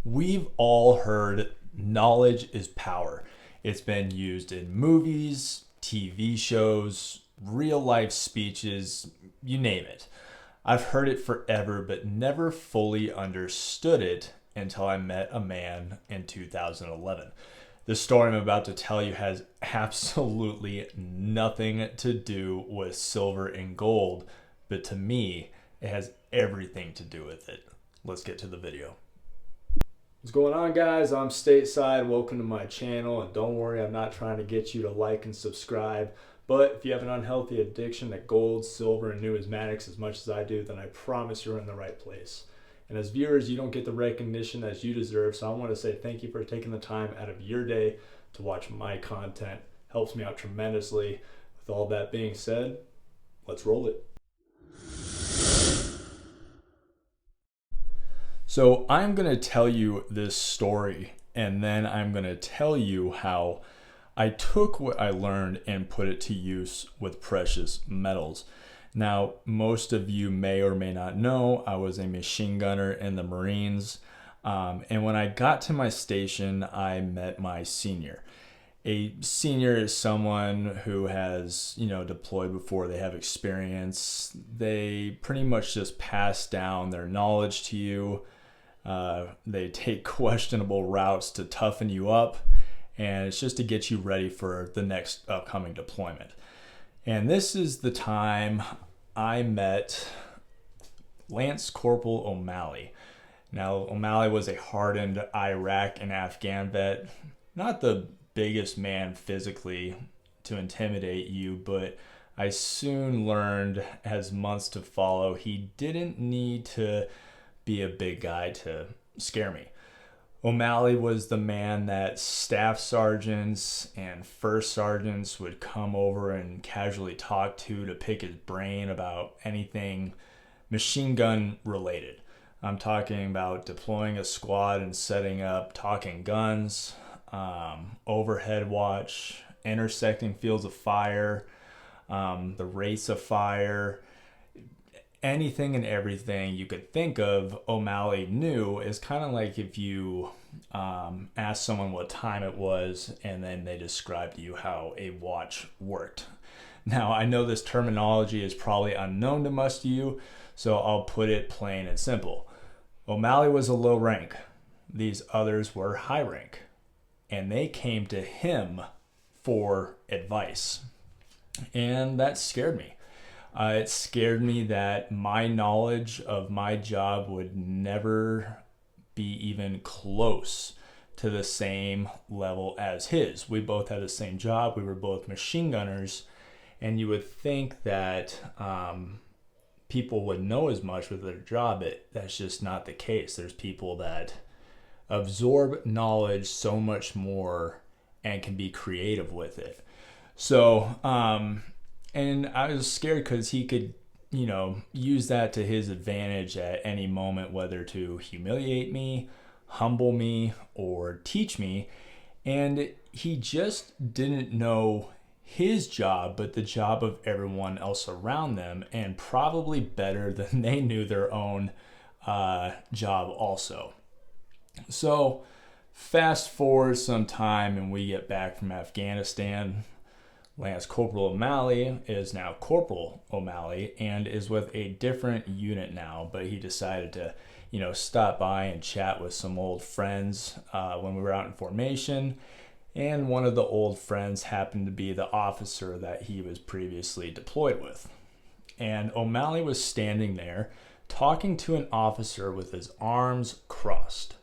We've all heard knowledge is power. It's been used in movies, TV shows, real life speeches, you name it. I've heard it forever, but never fully understood it until I met a man in 2011. The story I'm about to tell you has absolutely nothing to do with silver and gold, but to me, it has everything to do with it. Let's get to the video. What's going on, guys? I'm Stateside. Welcome to my channel, and don't worry, I'm not trying to get you to like and subscribe, but if you have an unhealthy addiction to gold, silver, and numismatics as much as I do, then I promise you're in the right place. And as viewers, you don't get the recognition as you deserve, so I want to say thank you for taking the time out of your day to watch my content. Helps me out tremendously. With all that being said, let's roll it. So I'm going to tell you this story, and then I'm going to tell you how I took what I learned and put it to use with precious metals. Now, most of you may or may not know, I was a machine gunner in the Marines. And when I got to my station, I met my senior. A senior is someone who has, deployed before. They have experience. They pretty much just pass down their knowledge to you. They take questionable routes to toughen you up, and it's just to get you ready for the next upcoming deployment. And this is the time I met Lance Corporal O'Malley. Now, O'Malley was a hardened Iraq and Afghan vet, not the biggest man physically to intimidate you, but I soon learned as months to follow, he didn't need to be a big guy to scare me. O'Malley was the man that staff sergeants and first sergeants would come over and casually talk to pick his brain about anything machine gun related. I'm talking about deploying a squad and setting up, talking guns, overhead watch, intersecting fields of fire, the rates of fire. Anything and everything you could think of, O'Malley knew. Is kind of like if you asked someone what time it was and then they described to you how a watch worked. Now, I know this terminology is probably unknown to most of you, so I'll put it plain and simple. O'Malley was a low rank. These others were high rank, and they came to him for advice. And that scared me. It scared me that my knowledge of my job would never be even close to the same level as his. We both had the same job. We were both machine gunners. And you would think that people would know as much with their job, but that's just not the case. There's people that absorb knowledge so much more and can be creative with it. So, and I was scared because he could, use that to his advantage at any moment, whether to humiliate me, humble me, or teach me. And he just didn't know his job, but the job of everyone else around them, and probably better than they knew their own job also. So fast forward some time and we get back from Afghanistan. Lance Corporal O'Malley is now Corporal O'Malley and is with a different unit now, but he decided to, stop by and chat with some old friends when we were out in formation. And one of the old friends happened to be the officer that he was previously deployed with. And O'Malley was standing there talking to an officer with his arms crossed.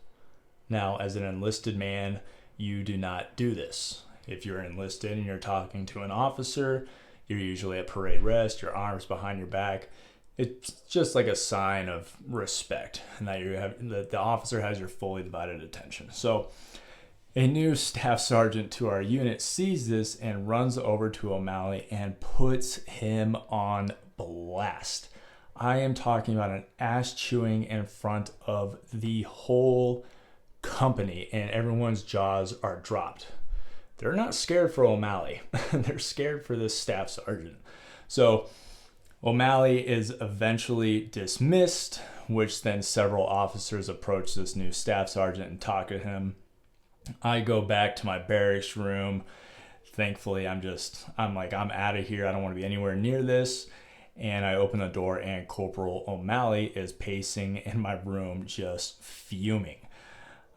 Now, as an enlisted man, you do not do this. If you're enlisted and you're talking to an officer, you're usually at parade rest, your arms behind your back. It's just like a sign of respect and that the officer has your fully divided attention. So a new staff sergeant to our unit sees this and runs over to O'Malley and puts him on blast. I am talking about an ass chewing in front of the whole company, and everyone's jaws are dropped. They're not scared for O'Malley. They're scared for this staff sergeant. So O'Malley is eventually dismissed, which then several officers approach this new staff sergeant and talk to him. I go back to my barracks room. Thankfully, I'm out of here. I don't want to be anywhere near this. And I open the door and Corporal O'Malley is pacing in my room, just fuming.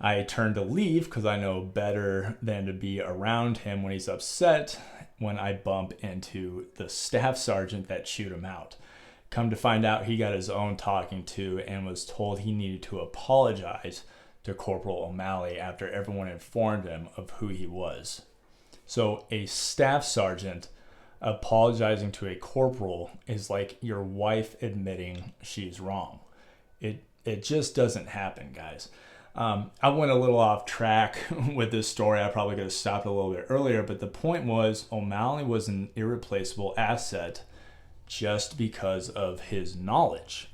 I turn to leave because I know better than to be around him when he's upset, when I bump into the staff sergeant that chewed him out. Come to find out, he got his own talking to and was told he needed to apologize to Corporal O'Malley after everyone informed him of who he was. So a staff sergeant apologizing to a corporal is like your wife admitting she's wrong. It just doesn't happen, guys. I went a little off track with this story. I probably could have stopped a little bit earlier, but the point was O'Malley was an irreplaceable asset just because of his knowledge.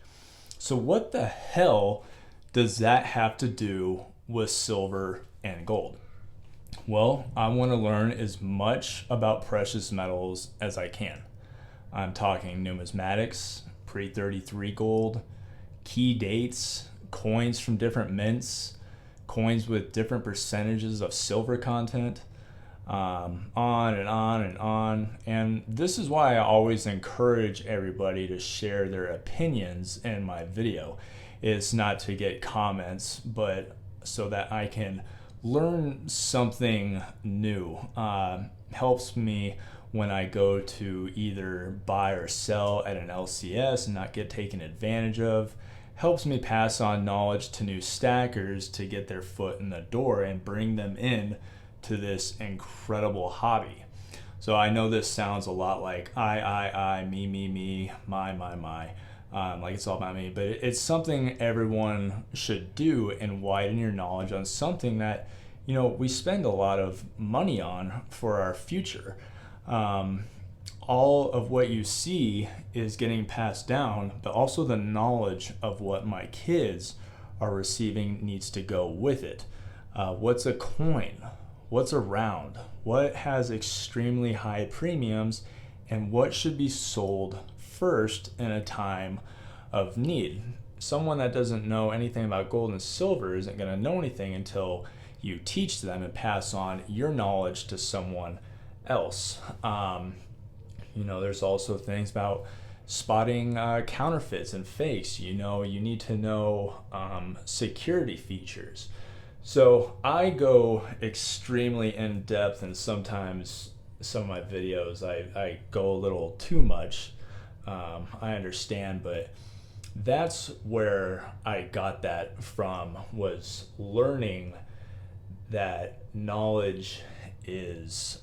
So what the hell does that have to do with silver and gold? Well, I want to learn as much about precious metals as I can. I'm talking numismatics, pre-33 gold, key dates, coins from different mints, coins with different percentages of silver content, on and on and on. And this is why I always encourage everybody to share their opinions in my video. It's not to get comments, but so that I can learn something new. Helps me when I go to either buy or sell at an LCS and not get taken advantage of. Helps me pass on knowledge to new stackers to get their foot in the door and bring them in to this incredible hobby. So I know this sounds a lot like I, me, my, like it's all about me, but it's something everyone should do and widen your knowledge on something that, you know, we spend a lot of money on for our future. All of what you see is getting passed down, but also the knowledge of what my kids are receiving needs to go with it. What's a coin? What's a round? What has extremely high premiums, and what should be sold first in a time of need? Someone that doesn't know anything about gold and silver isn't going to know anything until you teach them and pass on your knowledge to someone else. There's also things about spotting counterfeits and fakes. You need to know security features. So I go extremely in depth, and sometimes some of my videos I go a little too much. I understand, but that's where I got that from, was learning that knowledge is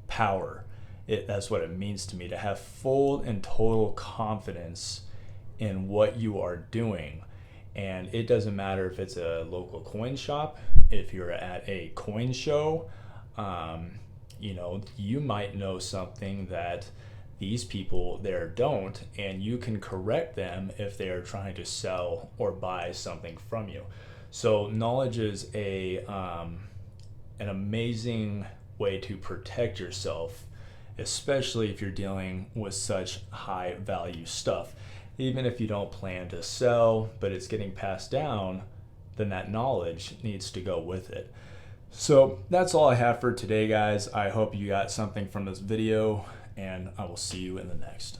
power. That's what it means to me, to have full and total confidence in what you are doing. And it doesn't matter if it's a local coin shop, if you're at a coin show, you might know something that these people there don't, and you can correct them if they are trying to sell or buy something from you. So knowledge is an amazing way to protect yourself, especially if you're dealing with such high value stuff. Even if you don't plan to sell, but it's getting passed down, then that knowledge needs to go with it. So that's all I have for today, guys. I hope you got something from this video, and I will see you in the next.